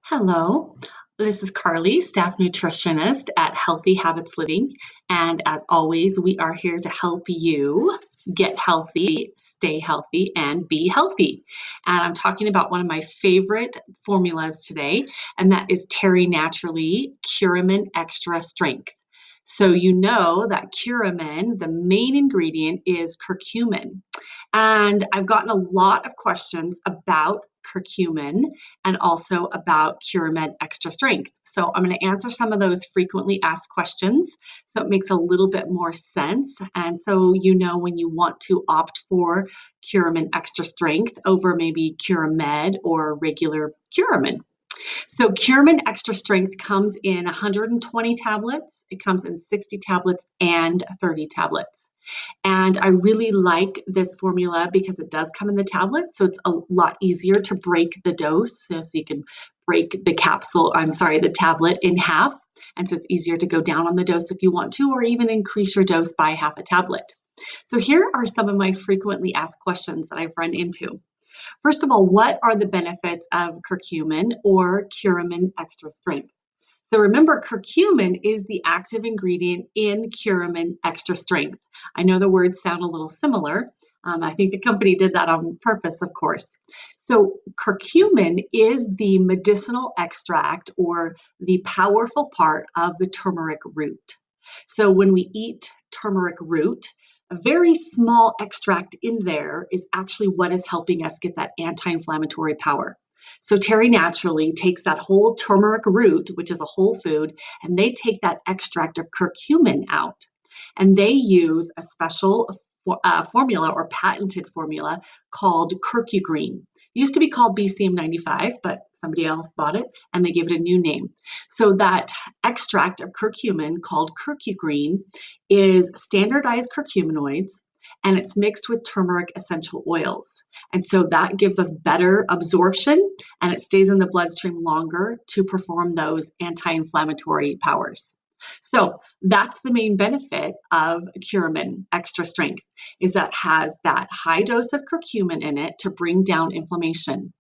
Hello, this is Carly, staff nutritionist at Healthy Habits Living. And as always, we are here to help you get healthy, stay healthy, and be healthy. And I'm talking about one of my favorite formulas today, and that is Terry Naturally Curamin Extra Strength. So you know that curamin, the main ingredient is curcumin. And I've gotten a lot of questions about curcumin and also about Curamin Extra Strength. So I'm going to answer some of those frequently asked questions so it makes a little bit more sense. And so you know when you want to opt for Curamin Extra Strength over maybe Curamed or regular Curamin. So Curamin Extra Strength comes in 120 tablets. It comes in 60 tablets and 30 tablets. And I really like this formula because it does come in the tablet, so it's a lot easier to break the dose. So you can break the the tablet in half. And so it's easier to go down on the dose if you want to, or even increase your dose by half a tablet. So here are some of my frequently asked questions that I've run into. First of all, what are the benefits of curcumin or Curamin Extra Strength? So remember, curcumin is the active ingredient in Curamin Extra Strength. I know the words sound a little similar. I think the company did that on purpose, of course. So curcumin is the medicinal extract or the powerful part of the turmeric root. So when we eat turmeric root, a very small extract in there is actually what is helping us get that anti-inflammatory power. So Terry Naturally takes that whole turmeric root, which is a whole food, and they take that extract of curcumin out. And they use a special formula or patented formula called Curcugreen. It used to be called BCM95, but somebody else bought it and they gave it a new name. So that extract of curcumin called Curcugreen is standardized curcuminoids, and it's mixed with turmeric essential oils. And so that gives us better absorption and it stays in the bloodstream longer to perform those anti-inflammatory powers. So that's the main benefit of Curamin Extra Strength, is that it has that high dose of curcumin in it to bring down inflammation.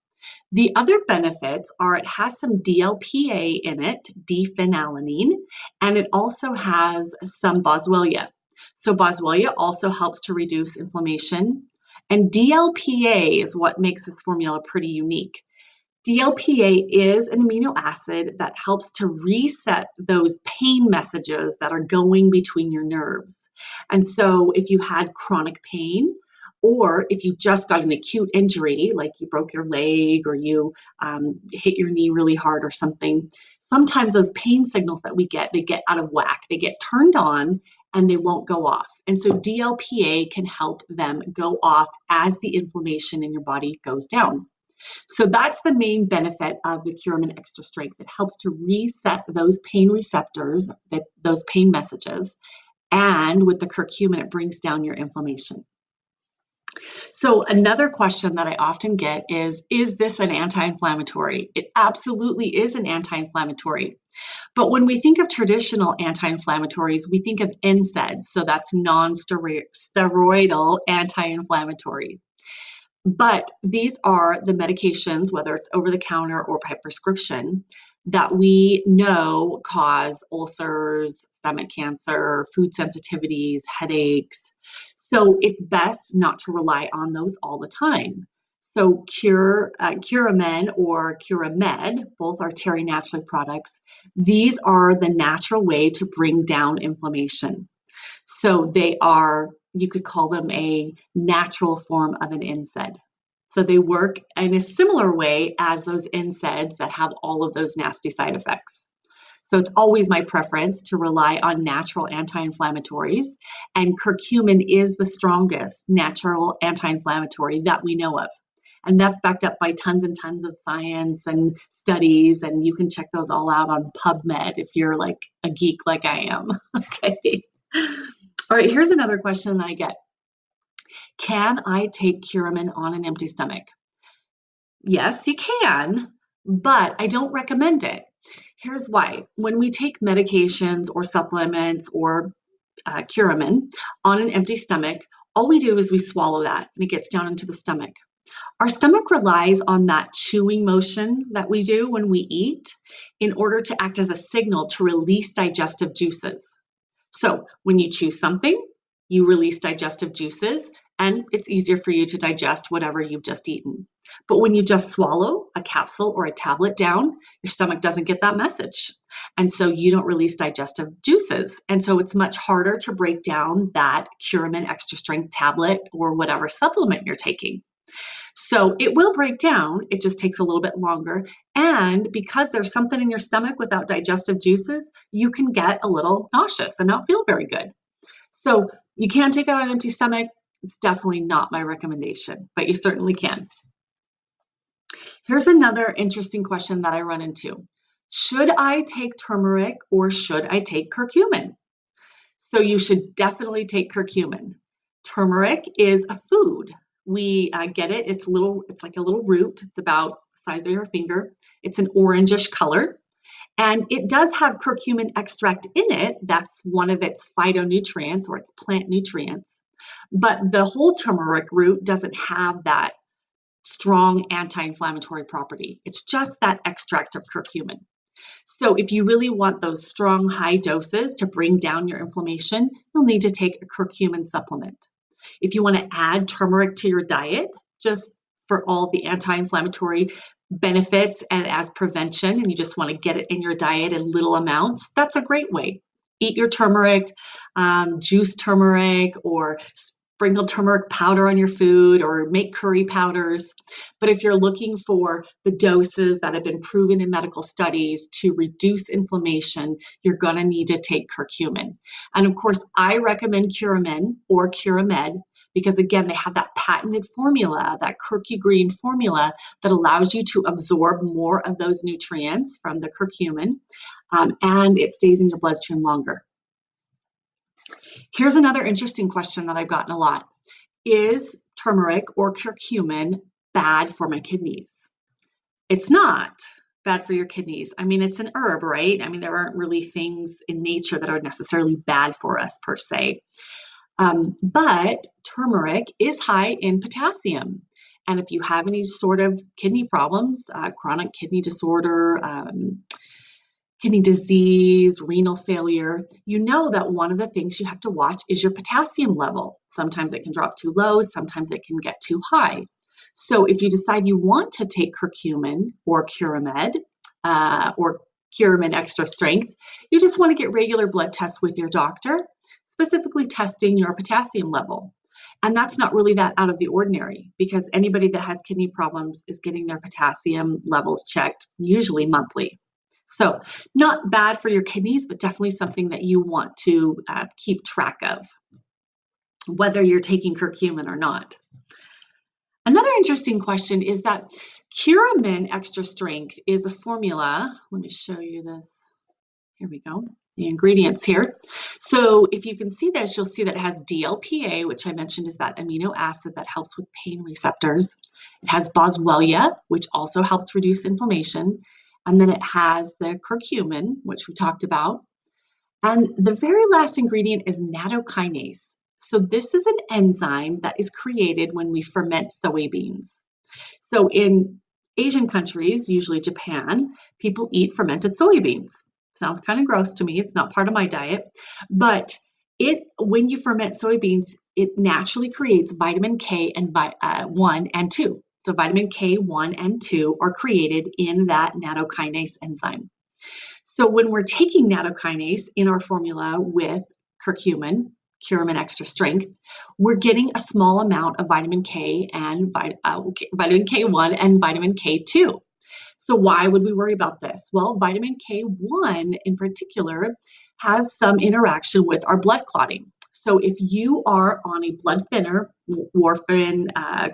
The other benefits are it has some DLPA in it, D-phenylalanine, and it also has some boswellia. So boswellia also helps to reduce inflammation, and DLPA is what makes this formula pretty unique. DLPA is an amino acid that helps to reset those pain messages that are going between your nerves. And so if you had chronic pain, or if you just got an acute injury, like you broke your leg or you hit your knee really hard or something, sometimes those pain signals that we get, they get out of whack. They get turned on and they won't go off. And so DLPA can help them go off as the inflammation in your body goes down. So that's the main benefit of the Curamin Extra Strength. It helps to reset those pain receptors, those pain messages, and with the curcumin, it brings down your inflammation. So another question that I often get is this an anti-inflammatory? It absolutely is an anti-inflammatory. But when we think of traditional anti-inflammatories, we think of NSAIDs, so that's non-steroidal anti-inflammatory. But these are the medications, whether it's over the counter or by prescription, that we know cause ulcers, stomach cancer, food sensitivities, headaches. So it's best not to rely on those all the time. So Curamin or Curamed, both are Terry Naturally products. These are the natural way to bring down inflammation. So they are, you could call them a natural form of an NSAID. So they work in a similar way as those NSAIDs that have all of those nasty side effects. So it's always my preference to rely on natural anti-inflammatories, and curcumin is the strongest natural anti-inflammatory that we know of. And that's backed up by tons and tons of science and studies, and you can check those all out on PubMed if you're like a geek like I am. Okay. All right, here's another question that I get. Can I take Curamin on an empty stomach? Yes, you can, but I don't recommend it. Here's why. When we take medications or supplements or Curamin on an empty stomach, all we do is we swallow that and it gets down into the stomach. Our stomach relies on that chewing motion that we do when we eat in order to act as a signal to release digestive juices. So when you chew something, you release digestive juices, and it's easier for you to digest whatever you've just eaten. But when you just swallow a capsule or a tablet down, your stomach doesn't get that message. And so you don't release digestive juices. And so it's much harder to break down that Curamin Extra Strength tablet or whatever supplement you're taking. So it will break down, it just takes a little bit longer. And because there's something in your stomach without digestive juices, you can get a little nauseous and not feel very good. So you can take it on an empty stomach. It's definitely not my recommendation, but you certainly can. Here's another interesting question that I run into. Should I take turmeric or should I take curcumin? So you should definitely take curcumin. Turmeric is a food. We get it. It's like a little root. It's about the size of your finger. It's an orangish color. And it does have curcumin extract in it. That's one of its phytonutrients or its plant nutrients. But the whole turmeric root doesn't have that strong anti-inflammatory property. It's just that extract of curcumin. So if you really want those strong high doses to bring down your inflammation, you'll need to take a curcumin supplement. If you want to add turmeric to your diet, just for all the anti-inflammatory benefits and as prevention, and you just want to get it in your diet in little amounts, that's a great way. Eat your turmeric, juice turmeric, or sprinkle turmeric powder on your food, or make curry powders. But if you're looking for the doses that have been proven in medical studies to reduce inflammation, you're going to need to take curcumin. And of course, I recommend Curamin or Curamed because, again, they have that patented formula, that curcugreen formula that allows you to absorb more of those nutrients from the curcumin, and it stays in your bloodstream longer. Here's another interesting question that I've gotten a lot. Is turmeric or curcumin bad for my kidneys? It's not bad for your kidneys. I mean, it's an herb, right? I mean, there aren't really things in nature that are necessarily bad for us per se. But turmeric is high in potassium. And if you have any sort of kidney problems, chronic kidney disorder, kidney disease, renal failure, you know that one of the things you have to watch is your potassium level. Sometimes it can drop too low, sometimes it can get too high. So if you decide you want to take curcumin or Curamed or Curamin Extra Strength, you just want to get regular blood tests with your doctor, specifically testing your potassium level. And that's not really that out of the ordinary because anybody that has kidney problems is getting their potassium levels checked, usually monthly. So not bad for your kidneys, but definitely something that you want to keep track of, whether you're taking curcumin or not. Another interesting question is that Curamin Extra Strength is a formula. Let me show you this. Here we go. The ingredients here. So if you can see this, you'll see that it has DLPA, which I mentioned is that amino acid that helps with pain receptors. It has boswellia, which also helps reduce inflammation. And then it has the curcumin, which we talked about. And the very last ingredient is nattokinase. So this is an enzyme that is created when we ferment soybeans. So in Asian countries, usually Japan, people eat fermented soybeans. Sounds kind of gross to me. It's not part of my diet. But when you ferment soybeans, it naturally creates vitamin K and 1 and 2. So vitamin K1 and 2 are created in that nattokinase enzyme. So when we're taking nattokinase in our formula with curcumin, Curamin Extra Strength, we're getting a small amount of vitamin K and vitamin K1 and vitamin K2. So why would we worry about this? Well, vitamin K1 in particular has some interaction with our blood clotting. So if you are on a blood thinner, warfarin,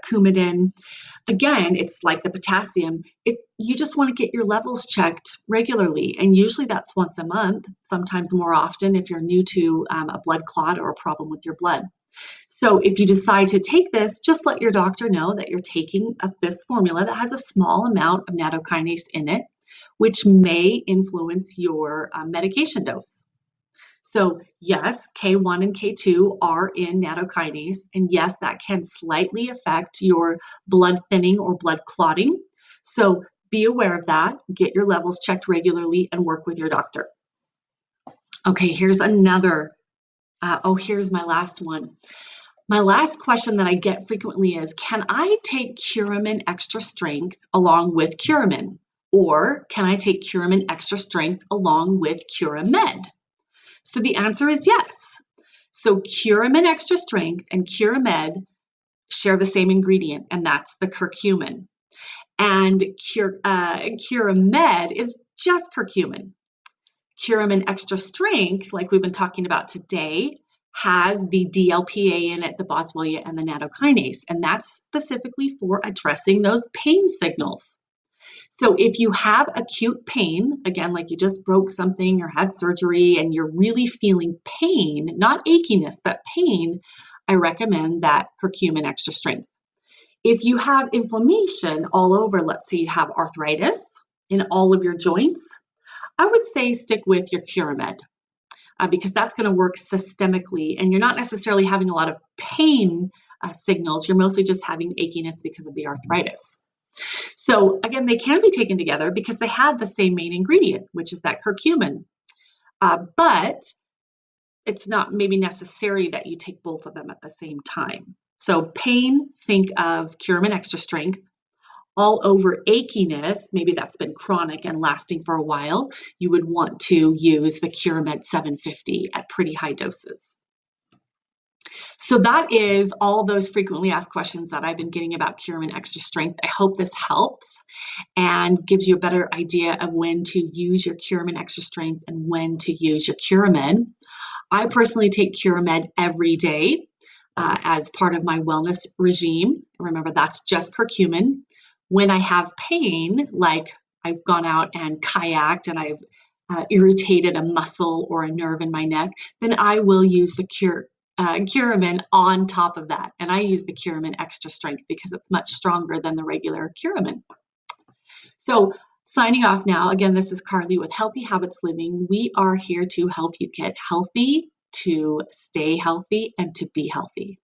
Coumadin, again, it's like the potassium. You just want to get your levels checked regularly. And usually that's once a month, sometimes more often if you're new to a blood clot or a problem with your blood. So if you decide to take this, just let your doctor know that you're taking this formula that has a small amount of nattokinase in it, which may influence your medication dose. So yes, K1 and K2 are in nattokinase, and yes, that can slightly affect your blood thinning or blood clotting. So be aware of that, get your levels checked regularly, and work with your doctor. Okay, here's another. Here's my last one. My last question that I get frequently is, can I take Curamin Extra Strength along with Curamin? Or can I take Curamin Extra Strength along with Curamed? So the answer is yes. So Curamin Extra Strength and Curamed share the same ingredient, and that's the curcumin. And Curamed is just curcumin. Curamin Extra Strength, like we've been talking about today, has the DLPA in it, the boswellia, and the nattokinase, and that's specifically for addressing those pain signals. So if you have acute pain, again, like you just broke something or had surgery and you're really feeling pain, not achiness, but pain, I recommend that Curcumin Extra Strength. If you have inflammation all over, let's say you have arthritis in all of your joints, I would say stick with your Curamed because that's going to work systemically and you're not necessarily having a lot of pain signals. You're mostly just having achiness because of the arthritis. So again, they can be taken together because they have the same main ingredient, which is that curcumin. But it's not maybe necessary that you take both of them at the same time. So pain, think of Curamin Extra Strength. All over achiness, maybe that's been chronic and lasting for a while, you would want to use the Curamed 750 at pretty high doses. So that is all those frequently asked questions that I've been getting about Curamin Extra Strength. I hope this helps and gives you a better idea of when to use your Curamin Extra Strength and when to use your Curamin. I personally take Curamed every day as part of my wellness regime. Remember, that's just curcumin. When I have pain, like I've gone out and kayaked and I've irritated a muscle or a nerve in my neck, then I will use the Curamin on top of that. And I use the Curamin Extra Strength because it's much stronger than the regular Curamin. So signing off now, again, this is Carly with Healthy Habits Living. We are here to help you get healthy, to stay healthy, and to be healthy.